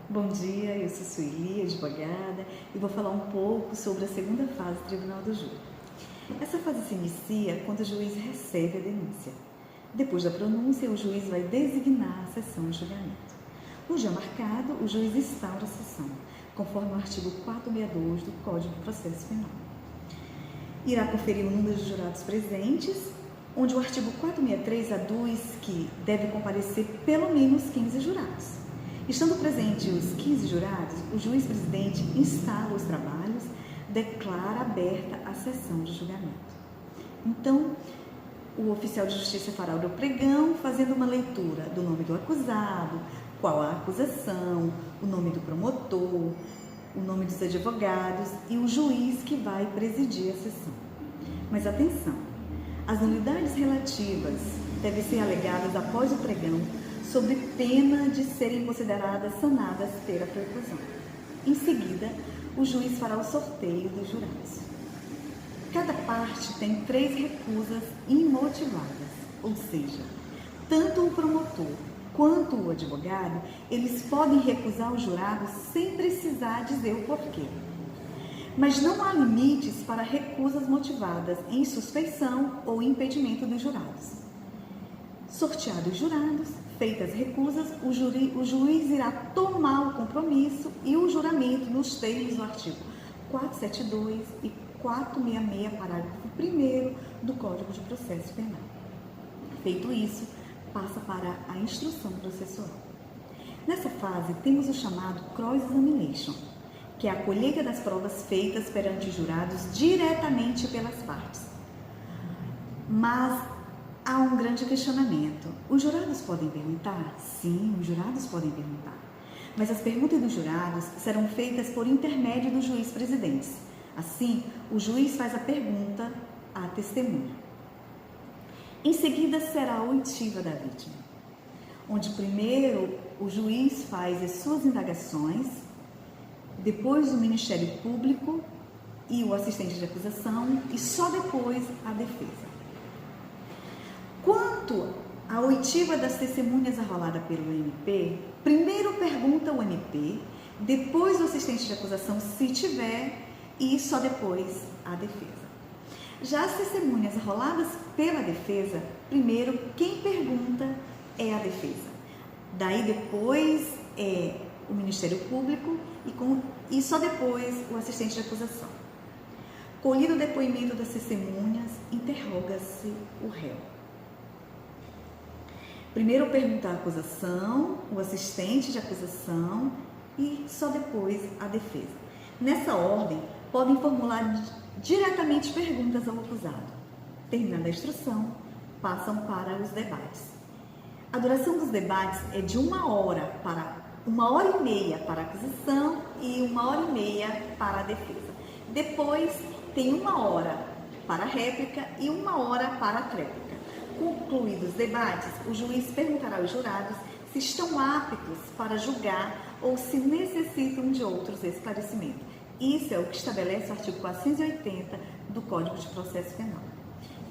Bom dia, eu sou Sueli, advogada, e vou falar um pouco sobre a segunda fase do Tribunal do Júri. Essa fase se inicia quando o juiz recebe a denúncia. Depois da pronúncia, o juiz vai designar a sessão de julgamento. No dia marcado, o juiz instaura a sessão, conforme o artigo 462 do Código de Processo Penal. Irá conferir o número de jurados presentes, onde o artigo 463 aduz que deve comparecer pelo menos 15 jurados. Estando presentes os 15 jurados, o juiz-presidente instala os trabalhos, declara aberta a sessão de julgamento. Então, o oficial de justiça fará o pregão, fazendo uma leitura do nome do acusado, qual a acusação, o nome do promotor, o nome dos advogados e o juiz que vai presidir a sessão. Mas atenção, as nulidades relativas devem ser alegadas após o pregão, sob pena de serem consideradas sanadas pela preclusão. Em seguida, o juiz fará o sorteio dos jurados. Cada parte tem 3 recusas imotivadas, ou seja, tanto o promotor quanto o advogado, eles podem recusar o jurado sem precisar dizer o porquê. Mas não há limites para recusas motivadas em suspeição ou impedimento dos jurados. Sorteados os jurados, feitas recusas, o juiz irá tomar o compromisso e o juramento nos termos do artigo 472 e 466, parágrafo 1º do Código de Processo Penal. Feito isso, passa para a instrução processual. Nessa fase, temos o chamado cross-examination, que é a colheita das provas feitas perante jurados diretamente pelas partes. Mas há um grande questionamento. Os jurados podem perguntar? Sim, os jurados podem perguntar. Mas as perguntas dos jurados serão feitas por intermédio do juiz-presidente. Assim, o juiz faz a pergunta à testemunha. Em seguida, será a oitiva da vítima, onde primeiro o juiz faz as suas indagações, depois o Ministério Público e o assistente de acusação e só depois a defesa. Quanto à oitiva das testemunhas arrolada pelo MP, primeiro pergunta o MP, depois o assistente de acusação, se tiver, e só depois a defesa. Já as testemunhas arroladas pela defesa, primeiro quem pergunta é a defesa. Daí depois é o Ministério Público e só depois o assistente de acusação. Colhido o depoimento das testemunhas, interroga-se o réu. Primeiro pergunta a acusação, o assistente de acusação e só depois a defesa. Nessa ordem, podem formular diretamente perguntas ao acusado. Terminada a instrução, passam para os debates. A duração dos debates é de 1 hora e meia para a acusação e 1 hora e meia para a defesa. Depois tem 1 hora para a réplica e 1 hora para a tréplica. Concluídos os debates, o juiz perguntará aos jurados se estão aptos para julgar ou se necessitam de outros esclarecimentos. Isso é o que estabelece o artigo 480 do Código de Processo Penal.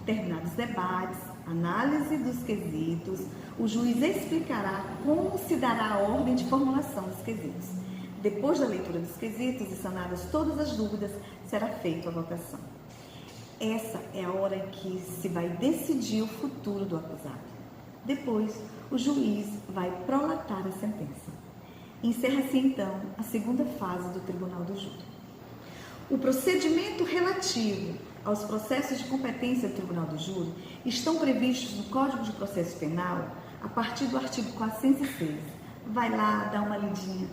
Terminados os debates, análise dos quesitos, o juiz explicará como se dará a ordem de formulação dos quesitos. Depois da leitura dos quesitos e sanadas todas as dúvidas, será feita a votação. Essa é a hora em que se vai decidir o futuro do acusado. Depois, o juiz vai prolatar a sentença. Encerra-se, então, a segunda fase do Tribunal do Júri. O procedimento relativo aos processos de competência do Tribunal do Júri estão previstos no Código de Processo Penal a partir do artigo 406. Vai lá, dá uma lidinha.